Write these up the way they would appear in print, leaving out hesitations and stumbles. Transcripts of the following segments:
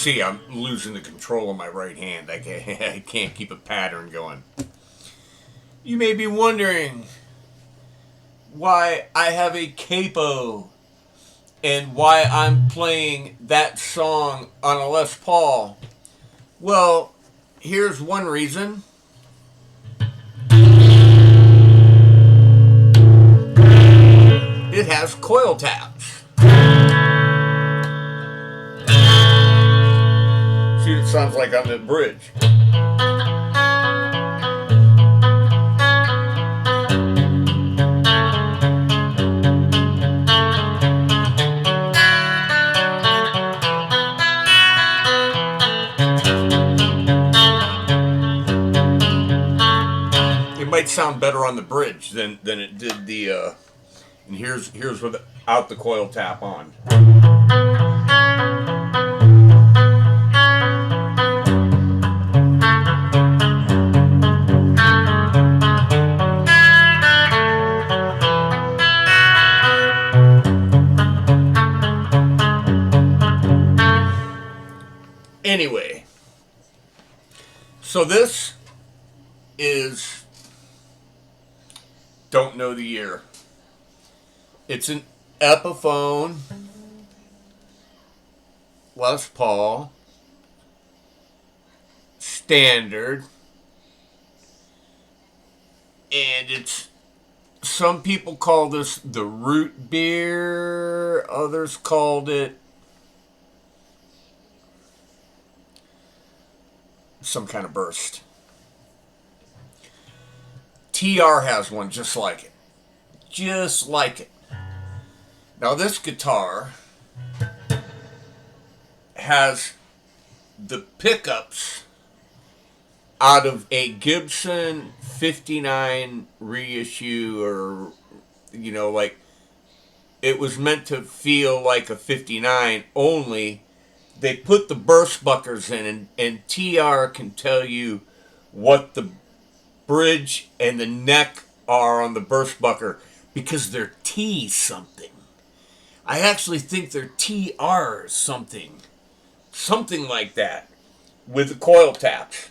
see, I'm losing the control of my right hand. I can't keep a pattern going. You may be wondering why I have a capo and why I'm playing that song on a Les Paul. Well, here's one reason. It has coil taps. See what it sounds like on the bridge. It might sound better on the bridge than it did the. And here's without the coil tap on. Anyway, so this is, don't know the year. It's an Epiphone Les Paul standard, and it's, some people call this the root beer, others called it some kind of burst. TR has one just like it. Just like it. Now this guitar has the pickups out of a Gibson 59 reissue, or, you know, like, it was meant to feel like a 59, only they put the burst buckers in, and TR can tell you what the bridge and the neck are on the burst bucker, because they're T something. I actually think they're TR something. Something like that. With the coil taps.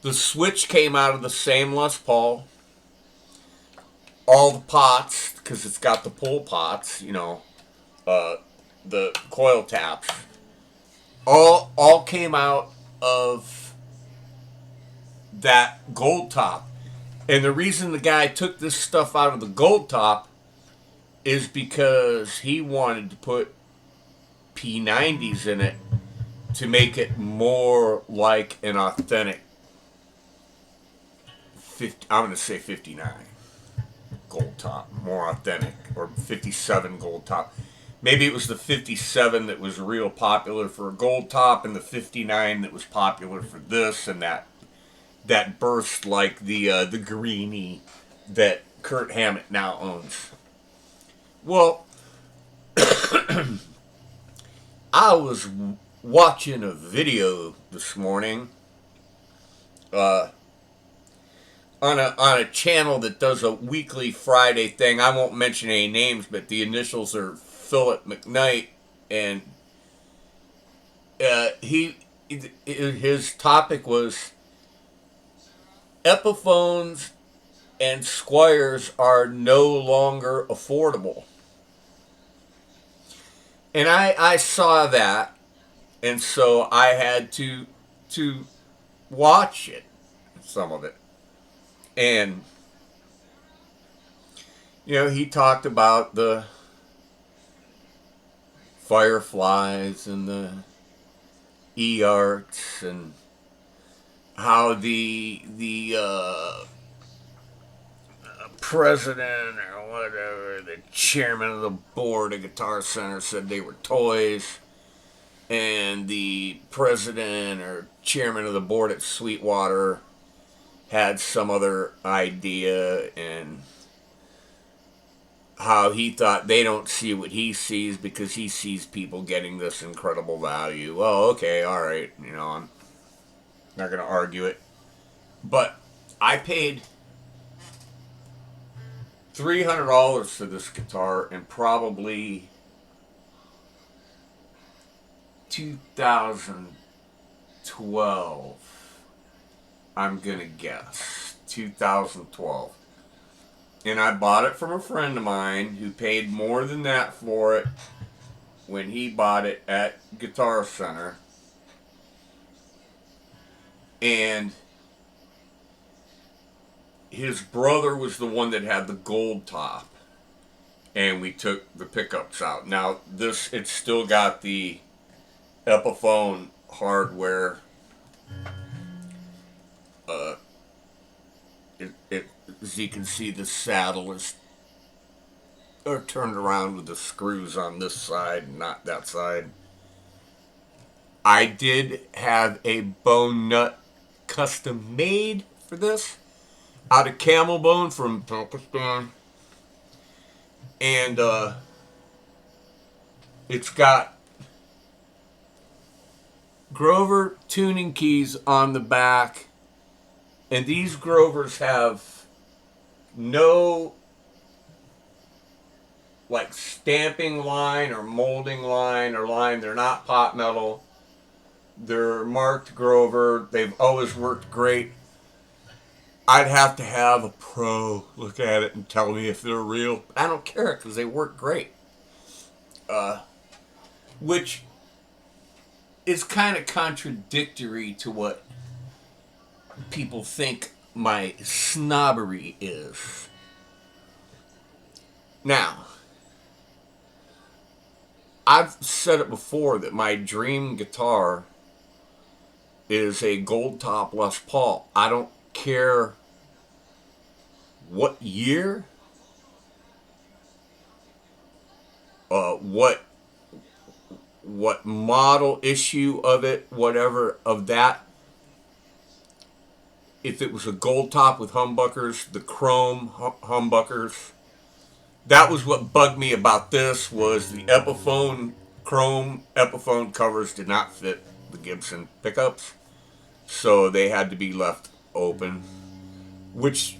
The switch came out of the same Les Paul. All the pots, because it's got the pull pots, you know, the coil taps, all came out of that gold top. And the reason the guy took this stuff out of the gold top is because he wanted to put P90s in it to make it more like an authentic 50, I'm going to say 59 gold top, more authentic, or 57 gold top. Maybe it was the 57 that was real popular for a gold top, and the 59 that was popular for this, and that burst like the greenie that Kurt Hammett now owns. Well, I was watching a video this morning on a channel that does a weekly Friday thing. I won't mention any names, but the initials are Philip McKnight, and his topic was Epiphones and Squires are no longer affordable. And I saw that, and so I had to watch it, some of it. And, you know, he talked about the Fireflies and the E-Arts, and how the president or whatever, the chairman of the board of Guitar Center, said they were toys, and the president or chairman of the board at Sweetwater had some other idea, and how he thought they don't see what he sees because he sees people getting this incredible value. Well, okay, all right, you know, I'm not going to argue it. But I paid $300 for this guitar in probably 2000, 2012. I'm going to guess. 2012. And I bought it from a friend of mine who paid more than that for it when he bought it at Guitar Center. And his brother was the one that had the gold top. And we took the pickups out. Now, it's still got the Epiphone hardware. As you can see, the saddle is turned around with the screws on this side, not that side. I did have a bone nut custom made for this out of camel bone from Pakistan. And it's got Grover tuning keys on the back. And these Grovers have no like stamping line or molding line or line. They're not pot metal. They're marked Grover. They've always worked great. I'd have to have a pro look at it and tell me if they're real. I don't care because they work great. Which is kind of contradictory to what people think my snobbery is. Now, I've said it before that my dream guitar is a gold top Les Paul. I don't care what year, what model issue of it, whatever of that. If it was a gold top with humbuckers, the chrome humbuckers. That was what bugged me about this, was the Epiphone chrome Epiphone covers did not fit the Gibson pickups, so they had to be left open, which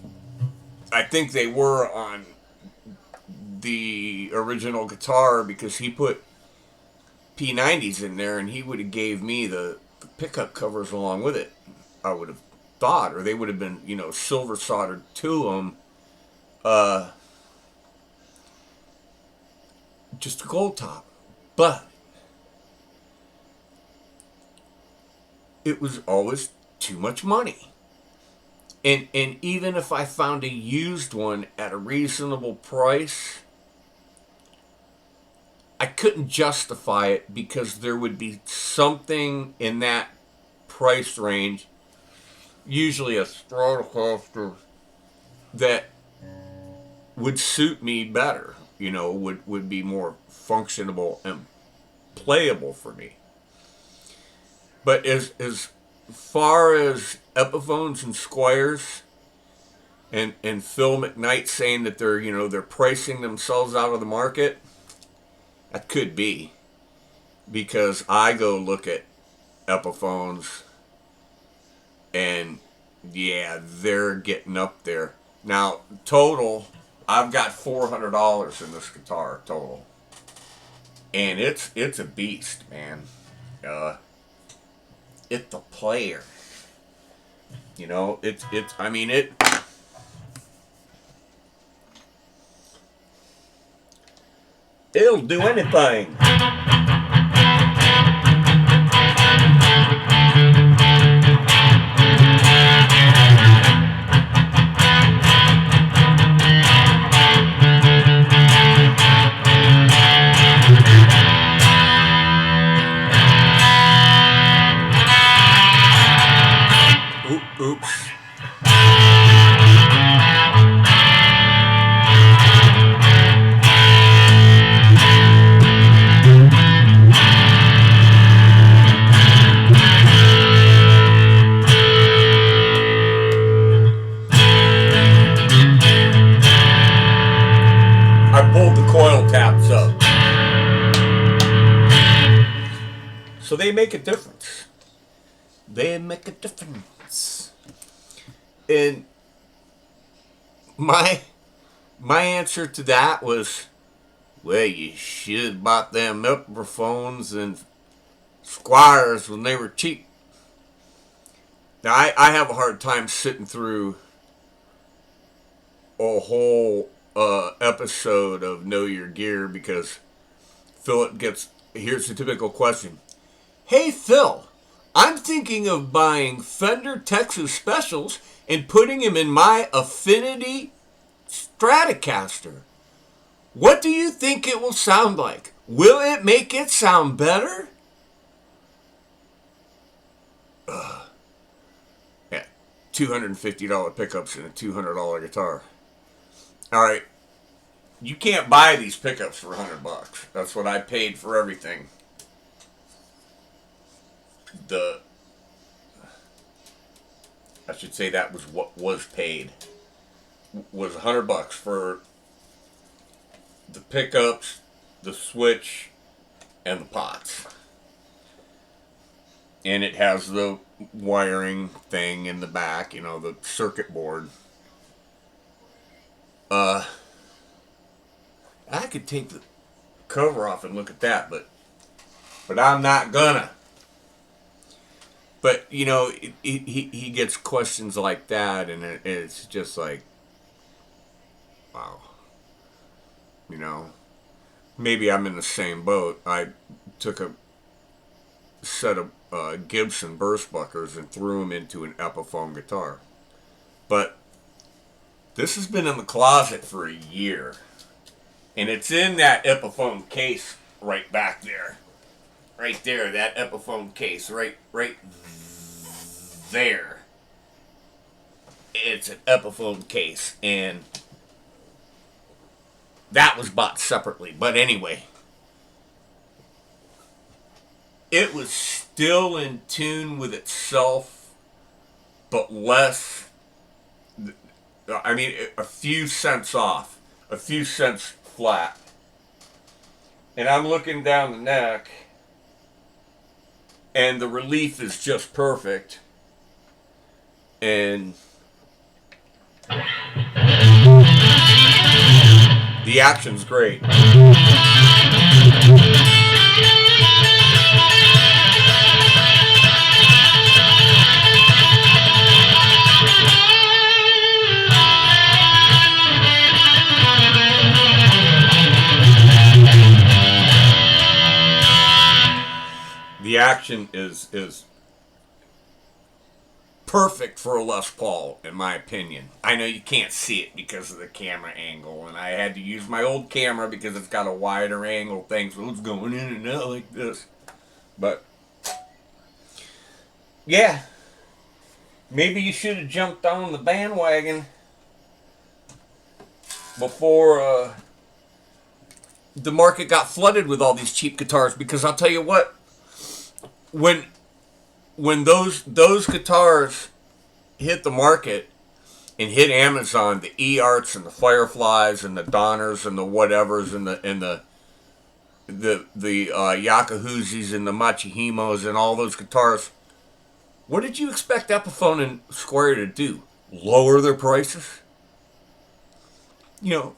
I think they were on the original guitar because he put P90s in there and he would have gave me the pickup covers along with it, I would have thought, or they would have been, silver soldered to them. Just a gold top. But it was always too much money. And even if I found a used one at a reasonable price, I couldn't justify it because there would be something in that price range, usually a Stratocaster, that would suit me better, would be more functionable and playable for me. But as far as Epiphones and Squires and Phil McKnight saying that they're pricing themselves out of the market, that could be, because I go look at Epiphones and yeah, they're getting up there. Now, total, I've got $400 in this guitar total. And it's a beast, man. It's a player. It'll do anything. Oops. I pulled the coil taps up. So they make a difference. They make a difference. And my answer to that was, well, you should have bought them Epiphones and Squires when they were cheap. Now, I have a hard time sitting through a whole episode of Know Your Gear because Philip gets, here's the typical question. Hey, Phil, I'm thinking of buying Fender Texas Specials and putting them in my Affinity Stratocaster. What do you think it will sound like? Will it make it sound better? Yeah, $250 pickups and a $200 guitar. All right, you can't buy these pickups for $100. That's what I paid for everything. I should say that was what was paid. Was $100 for the pickups, the switch, and the pots. And it has the wiring thing in the back, you know, the circuit board. I could take the cover off and look at that, but I'm not gonna. But, you know, he gets questions like that, and it's just like, wow. You know, maybe I'm in the same boat. I took a set of Gibson burstbuckers and threw them into an Epiphone guitar. But this has been in the closet for a year. And it's in that Epiphone case right back there. Right there, that Epiphone case, right there. It's an Epiphone case, and that was bought separately. But anyway, it was still in tune with itself, but less. I mean, a few cents off, a few cents flat. And I'm looking down the neck, and the relief is just perfect. And the action's great. The action is perfect for a Les Paul, in my opinion. I know you can't see it because of the camera angle, and I had to use my old camera because it's got a wider angle thing, so it's going in and out like this. But, yeah, maybe you should have jumped on the bandwagon before the market got flooded with all these cheap guitars, because I'll tell you what, when those guitars hit the market and hit Amazon, the E-Arts and the Fireflies and the Donners and the whatevers and the Yakahuzis and the Machihimos and all those guitars, what did you expect Epiphone and Squire to do? Lower their prices? You know,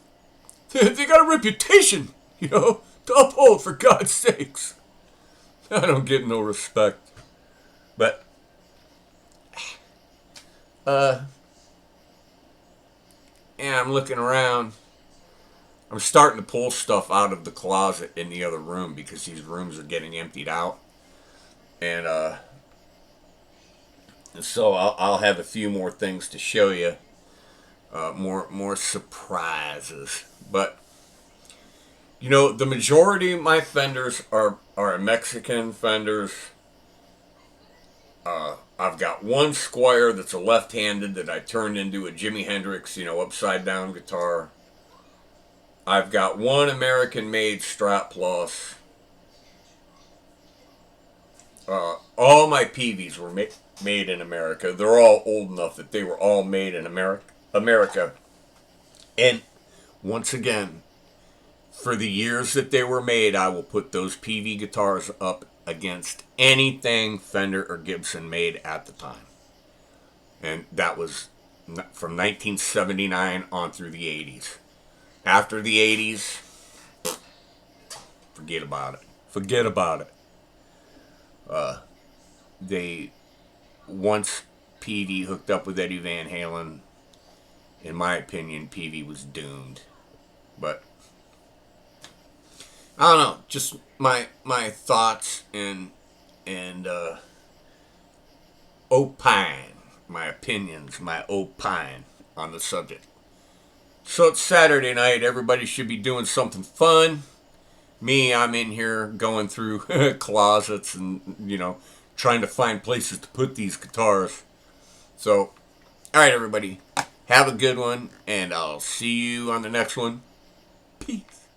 they got a reputation, you know, to uphold, for God's sakes. I don't get no respect. But, yeah, I'm looking around. I'm starting to pull stuff out of the closet in the other room because these rooms are getting emptied out. And so I'll have a few more things to show you. More surprises. But, you know, the majority of my Fenders are Mexican Fenders. I've got one Squire that's a left-handed that I turned into a Jimi Hendrix, you know, upside-down guitar. I've got one American-made Strat Plus. All my PVs were made in America. They're all old enough that they were all made in America. And once again, for the years that they were made, I will put those PV guitars up against anything Fender or Gibson made at the time. And that was from 1979 on through the 80s. After the 80s, forget about it. Forget about it. Once Peavy hooked up with Eddie Van Halen, in my opinion, Peavy was doomed. But I don't know, just my thoughts and opine, my opinions, my opine on the subject. So it's Saturday night. Everybody should be doing something fun. Me, I'm in here going through closets and, trying to find places to put these guitars. So, alright, everybody. Have a good one, and I'll see you on the next one. Peace.